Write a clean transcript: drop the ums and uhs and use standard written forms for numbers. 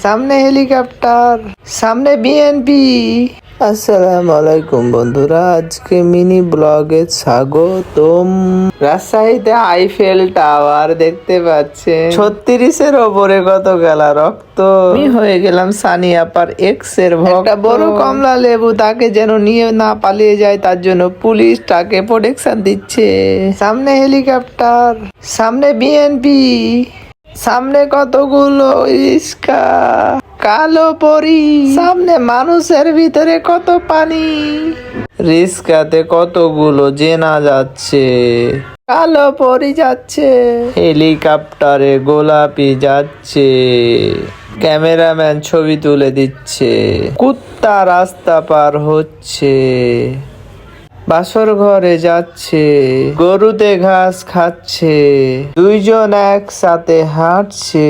সামনে হেলিকপ্টার, সামনে বিএনপি। আসসালামু আলাইকুম বন্ধুরা, আজকে মিনি ব্লগে স্বাগতম। রাজশাহীতে আইফেল টাওয়ার দেখতে পাচ্ছেন, 36-এর ওপরে কত গেলা রক্ত। আমি হয়ে গেলাম সানি আপার এক্স এর ভক্ত। একটা বড় কমলা লেবু তাকে যেন নিয়ে না পালিয়ে যায়, তার জন্য পুলিশ তাকে প্রোটেকশন দিচ্ছে। সামনে হেলিকপ্টার, সামনে বিএনপি, সামনে কতগুলো রিস্কা, কালো পরি, সামনে মানুষের ভিতরে কত পানি। রিস্কাতে কতগুলো জেনা যাচ্ছে, কালো পরি যাচ্ছে, হেলিকপ্টারে গোলাপি যাচ্ছে, ক্যামেরাম্যান ছবি তুলে দিচ্ছে, কুত্তা রাস্তা পার হচ্ছে, বাসর ঘরে যাচ্ছে, গরুতে ঘাস খাচ্ছে, দুইজন একসাথে হাঁটছে।